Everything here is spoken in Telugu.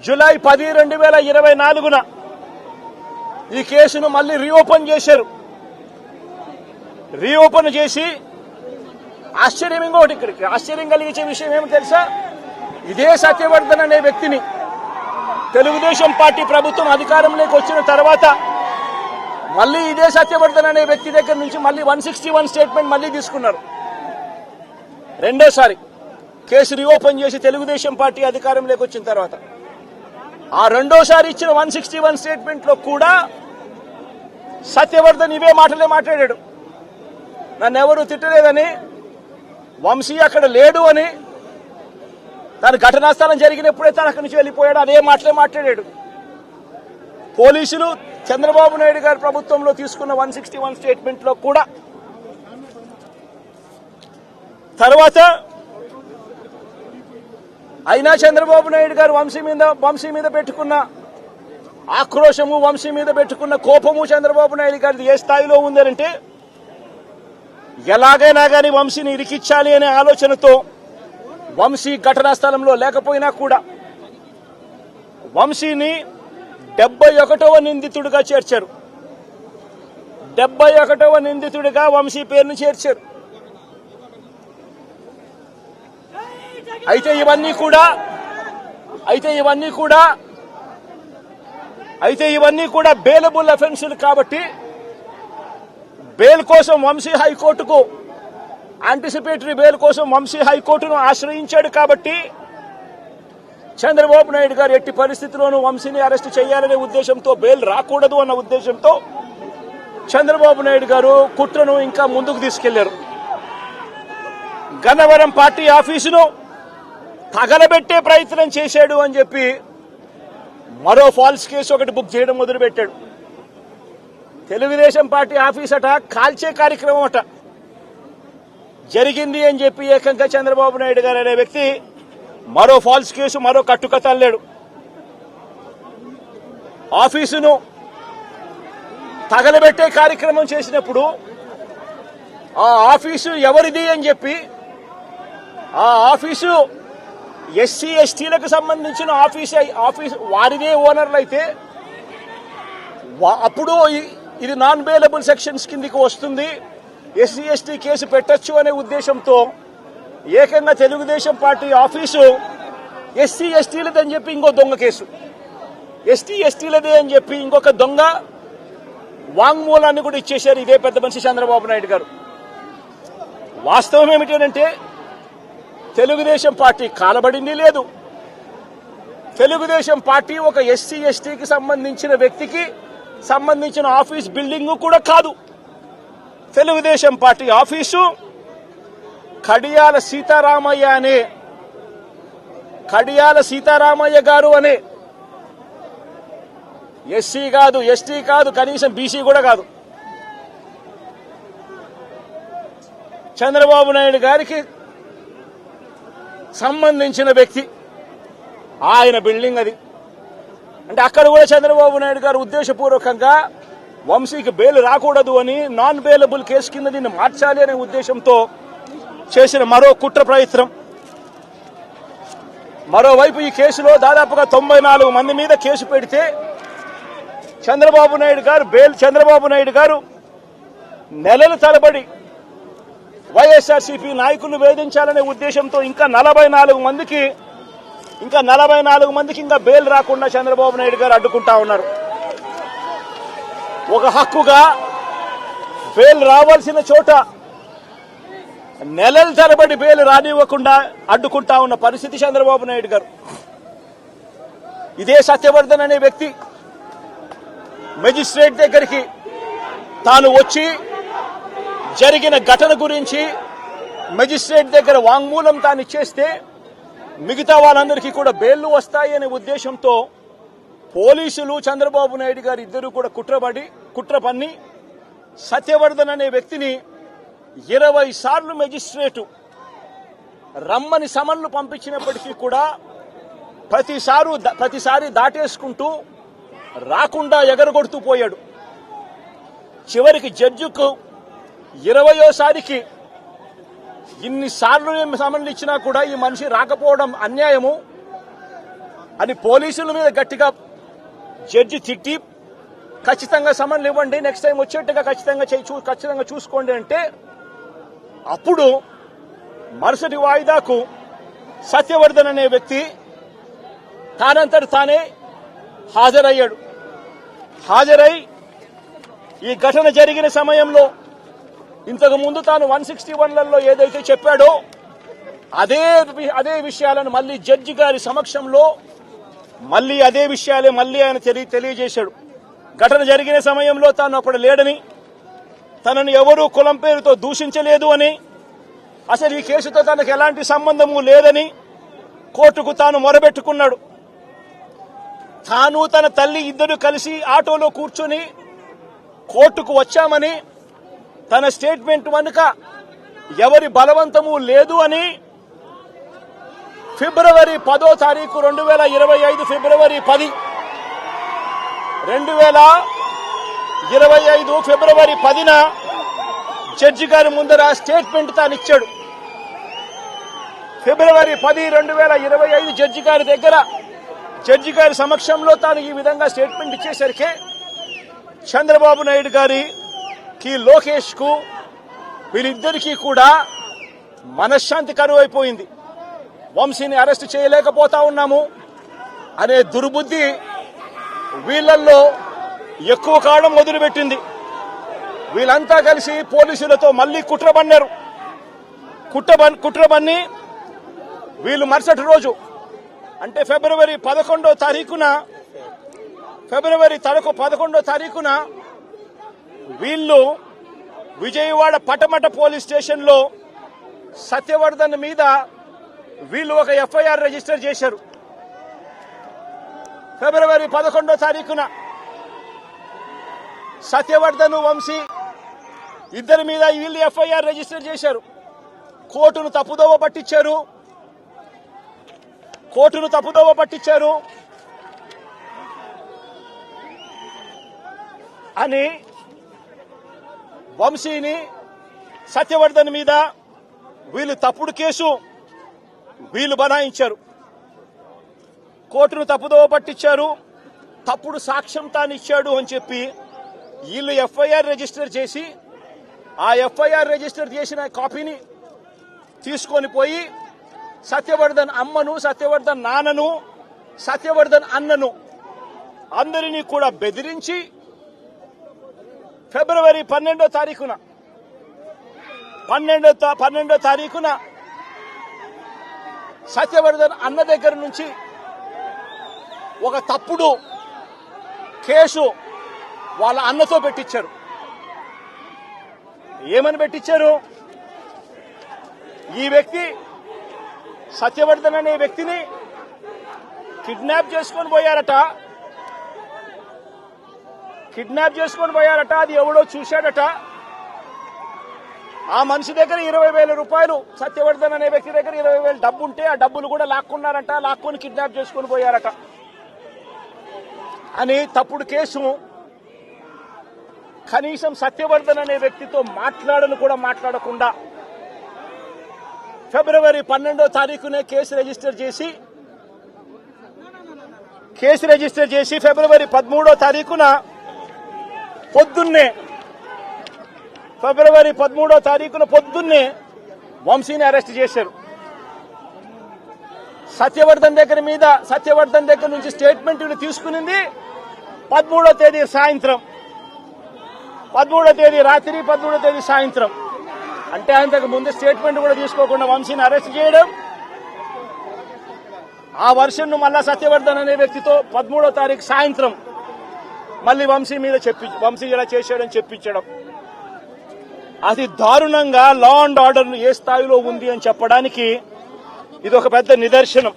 జూలై 10, 2024న ఈ కేసును మళ్ళీ రీఓపెన్ చేశారు. రీఓపెన్ చేసి ఆశ్చర్యం కలిగించే విషయం ఏమో తెలుసా? ఇదే సత్యవర్ధన్ అనే వ్యక్తిని తెలుగుదేశం పార్టీ ప్రభుత్వం అధికారంలోకి వచ్చిన తర్వాత మళ్ళీ ఇదే సత్యవర్ధన్ అనే వ్యక్తి దగ్గర నుంచి మళ్ళీ 161 స్టేట్మెంట్ మళ్ళీ తీసుకున్నారు. రెండోసారి కేసు రీఓపెన్ చేసి తెలుగుదేశం పార్టీ అధికారంలోకి వచ్చిన తర్వాత ఆ రెండోసారి ఇచ్చిన 161 స్టేట్మెంట్ లో కూడా సత్యవర్ధన్ ఇవే మాటలే మాట్లాడాడు. నన్ను ఎవరు తిట్టలేదని, వంశీ అక్కడ లేడు అని, తన ఘటనా స్థలం జరిగినప్పుడే తన అక్కడి నుంచి వెళ్ళిపోయాడు, అదే మాటలే మాట్లాడాడు. పోలీసులు చంద్రబాబు నాయుడు గారి ప్రభుత్వంలో తీసుకున్న 161 స్టేట్మెంట్ లో కూడా తర్వాత అయినా చంద్రబాబు నాయుడు గారు వంశీ మీద పెట్టుకున్న ఆక్రోశము, వంశీ మీద పెట్టుకున్న కోపము చంద్రబాబు నాయుడు గారిది ఏ స్థాయిలో ఉందంటే ఎలాగైనా కానీ వంశీని ఇరికించాలి అనే ఆలోచనతో వంశీ ఘటనా స్థలంలో లేకపోయినా కూడా వంశీని 71వ నిందితుడిగా చేర్చారు. 71వ నిందితుడిగా వంశీ పేరును చేర్చారు. అయితే ఇవన్నీ కూడా బెయిలబుల్ అఫెన్సులు కాబట్టి బెయిల్ కోసం వంశీ హైకోర్టుకు యాంటిసిపేటరీ బెయిల్ కోసం వంశీ హైకోర్టును ఆశ్రయించాడు. కాబట్టి చంద్రబాబు నాయుడు గారు ఎట్టి పరిస్థితుల్లోనూ వంశీని అరెస్ట్ చేయాలనే ఉద్దేశంతో, బెయిల్ రాకూడదు అన్న ఉద్దేశంతో చంద్రబాబు నాయుడు గారు కుట్రను ఇంకా ముందుకు తీసుకెళ్లారు. గన్నవరం పార్టీ ఆఫీసును తగలబెట్టే ప్రయత్నం చేశాడు అని చెప్పి మరో ఫాల్స్ కేసు ఒకటి బుక్ చేయడం మొదలుపెట్టాడు. తెలుగుదేశం పార్టీ ఆఫీస్ అట కాల్చే కార్యక్రమం అట జరిగింది అని చెప్పి ఏకంగా చంద్రబాబు నాయుడు గారు అనే వ్యక్తి మరో ఫాల్స్ కేసు, మరో కట్టుకథ అల్లాడు. ఆఫీసును తగలబెట్టే కార్యక్రమం చేసినప్పుడు ఆ ఆఫీసు ఎవరిది అని చెప్పి, ఆ ఆఫీసు ఎస్సీ ఎస్టీలకు సంబంధించిన ఆఫీస్ వారిదే ఓనర్లు అయితే అప్పుడు ఇది నాన్ బెయిలబుల్ సెక్షన్స్ కిందికి వస్తుంది, ఎస్సీ ఎస్టీ కేసు పెట్టొచ్చు అనే ఉద్దేశంతో ఏకంగా తెలుగుదేశం పార్టీ ఆఫీసు ఎస్సీ ఎస్టీలదని చెప్పి ఇంకో దొంగ కేసు, ఎస్టీ ఎస్టీలదే అని చెప్పి ఇంకొక దొంగ వాంగ్మూలాన్ని కూడా ఇచ్చేశారు ఇదే పెద్ద మనిషి చంద్రబాబు నాయుడు గారు. వాస్తవం ఏమిటంటే తెలుగుదేశం పార్టీ కాలబడింది లేదు. తెలుగుదేశం పార్టీ ఒక ఎస్సీ ఎస్టీకి సంబంధించిన వ్యక్తికి సంబంధించిన ఆఫీస్ బిల్డింగ్ కూడా కాదు. తెలుగుదేశం పార్టీ ఆఫీసు కడియాల సీతారామయ్య గారు అనే ఎస్సీ కాదు, ఎస్టీ కాదు, కనీసం బీసీ కూడా కాదు, చంద్రబాబు నాయుడు గారికి సంబంధించిన వ్యక్తి, ఆయన బిల్డింగ్ అది. అంటే అక్కడ కూడా చంద్రబాబు నాయుడు గారు ఉద్దేశపూర్వకంగా వంశీకి బెయిల్ రాకూడదు అని, నాన్ బెయిలబుల్ కేసు కింద దీన్ని మార్చాలి అనే ఉద్దేశంతో చేసిన మరో కుట్ర ప్రయత్నం. మరోవైపు ఈ కేసులో దాదాపుగా 94 మంది మీద కేసు పెడితే చంద్రబాబు నాయుడు గారు నెలల తరబడి వైఎస్ఆర్సీపీ నాయకులను వేధించాలనే ఉద్దేశంతో ఇంకా 44 మందికి ఇంకా బెయిల్ రాకుండా చంద్రబాబు నాయుడు గారు అడ్డుకుంటా ఉన్నారు. ఒక హక్కుగా బెయిల్ రావాల్సిన చోట నెలల తరబడి బెయిల్ రానివ్వకుండా అడ్డుకుంటా ఉన్న పరిస్థితి చంద్రబాబు నాయుడు గారు. ఇదే సత్యవర్ధన్ అనే వ్యక్తి మెజిస్ట్రేట్ దగ్గరికి తాను వచ్చి జరిగిన ఘటన గురించి మెజిస్ట్రేట్ దగ్గర వాంగ్మూలం తాను ఇచ్చేస్తే మిగతా వాళ్ళందరికీ కూడా బెయిల్లు వస్తాయి అనే ఉద్దేశంతో పోలీసులు చంద్రబాబు నాయుడు గారు ఇద్దరు కూడా కుట్ర పన్ని సత్యవర్ధన్ అనే వ్యక్తిని 20 సార్లు మెజిస్ట్రేటు రమ్మని సమన్లు పంపించినప్పటికీ కూడా ప్రతిసారి దాటేసుకుంటూ రాకుండా ఎగరగొడుతూ పోయాడు. చివరికి జడ్జికు 20వ ఇన్నిసార్లు సమన్లు ఇచ్చినా కూడా ఈ మనిషి రాకపోవడం అన్యాయము, అని పోలీసుల మీద గట్టిగా జడ్జి తిట్టి ఖచ్చితంగా సమన్లు ఇవ్వండి, నెక్స్ట్ టైం వచ్చేట్టుగా ఖచ్చితంగా చూసుకోండి అంటే అప్పుడు మరుసటి వాయిదాకు సత్యవర్ధన్ అనే వ్యక్తి తానంతటి తానే హాజరై ఈ ఘటన జరిగిన సమయంలో ఇంతకు ముందు తాను 161లలో ఏదైతే చెప్పాడో అదే విషయాలను మళ్ళీ జడ్జి గారి సమక్షంలో మళ్ళీ అదే విషయాలే మళ్ళీ ఆయన తెలియజేశాడు. ఘటన జరిగిన సమయంలో తాను అప్పుడు లేడని, తనను ఎవరూ కులం పేరుతో దూషించలేదు అని, అసలు ఈ కేసుతో తనకు ఎలాంటి సంబంధము లేదని కోర్టుకు తాను మొరబెట్టుకున్నాడు. తాను తన తల్లి ఇద్దరు కలిసి ఆటోలో కూర్చొని కోర్టుకు వచ్చామని, తన స్టేట్మెంట్ వెనుక ఎవరి బలవంతము లేదు అని ఫిబ్రవరి 10వ తారీఖు 2025 ఫిబ్రవరి 10 2025 ఫిబ్రవరి 10న జడ్జి గారి ముందర స్టేట్మెంట్ తాను ఇచ్చాడు. ఫిబ్రవరి 10, 2025 జడ్జి గారి సమక్షంలో తాను ఈ విధంగా స్టేట్మెంట్ ఇచ్చేసరికి చంద్రబాబు నాయుడు గారికి, లోకేష్ కు, వీరిద్దరికీ కూడా మనశ్శాంతి కరువైపోయింది. వంశీని అరెస్ట్ చేయలేకపోతా ఉన్నాము అనే దుర్బుద్ధి వీళ్లలో ఎక్కువ కాలం మొదలుపెట్టింది. వీళ్ళంతా కలిసి పోలీసులతో మళ్లీ కుట్రబన్నారు. కుట్రబన్ని వీళ్ళు మరుసటి రోజు అంటే ఫిబ్రవరి 11వ తారీఖున వీళ్ళు విజయవాడ పటమట పోలీస్ స్టేషన్లో సత్యవర్ధన్ మీద వీళ్ళు ఒక ఎఫ్ఐఆర్ రిజిస్టర్ చేశారు. ఫిబ్రవరి 11వ తారీఖున సత్యవర్ధన్, వంశీ ఇద్దరి మీద వీళ్ళు ఎఫ్ఐఆర్ రిజిస్టర్ చేశారు. కోర్టును తప్పుదోవ పట్టించారు అని వంశీని, సత్యవర్ధన్ మీద వీళ్ళు తప్పుడు కేసు వీళ్ళు బనాయించారు. కోర్టును తప్పుదోవ పట్టించారు, తప్పుడు సాక్ష్యం తానిచ్చాడు అని చెప్పి వీళ్ళు ఎఫ్ఐఆర్ రిజిస్టర్ చేసి ఆ ఎఫ్ఐఆర్ రిజిస్టర్ చేసిన కాపీని తీసుకొని పోయి సత్యవర్ధన్ అమ్మను, సత్యవర్ధన్ నాన్నను, సత్యవర్ధన్ అన్నను అందరినీ కూడా బెదిరించి ఫిబ్రవరి 12వ తారీఖున సత్యవర్ధన్ అన్న దగ్గర నుంచి ఒక తప్పుడు కేసు వాళ్ళ అన్నతో పెట్టించారు. ఏమని పెట్టించారు? ఈ వ్యక్తి సత్యవర్ధన్ అనే వ్యక్తిని కిడ్నాప్ చేసుకొని పోయారట. అది ఎవడో చూశాడట. ఆ మనిషి దగ్గర 20,000 రూపాయలు, సత్యవర్ధన్ అనే వ్యక్తి దగ్గర 20,000 డబ్బు ఉంటే ఆ డబ్బులు కూడా లాక్కున్నారంట. లాక్కొని కిడ్నాప్ చేసుకొని పోయారట అని తప్పుడు కేసు. కనీసం సత్యవర్ధన్ అనే వ్యక్తితో మాట్లాడకుండా ఫిబ్రవరి 12వ తారీఖునే కేసు రిజిస్టర్ చేసి ఫిబ్రవరి 13వ తారీఖున పొద్దున్నే వంశీని అరెస్ట్ చేశారు. సత్యవర్ధన్ దగ్గర నుంచి స్టేట్మెంట్ తీసుకునింది 13వ తేదీ సాయంత్రం, 13వ తేదీ రాత్రి, 13వ తేదీ సాయంత్రం. అంటే అంతకు ముందు స్టేట్మెంట్ కూడా తీసుకోకుండా వంశీని అరెస్ట్ చేయడం, ఆ వర్షన్ను మళ్ళా సత్యవర్ధన్ అనే వ్యక్తితో 13వ తారీఖు సాయంత్రం మళ్ళీ వంశీ ఇలా చేశాడని చెప్పించడం, అది దారుణంగా లా అండ్ ఆర్డర్ ఏ స్థాయిలో ఉంది అని చెప్పడానికి ఇది ఒక పెద్ద నిదర్శనం.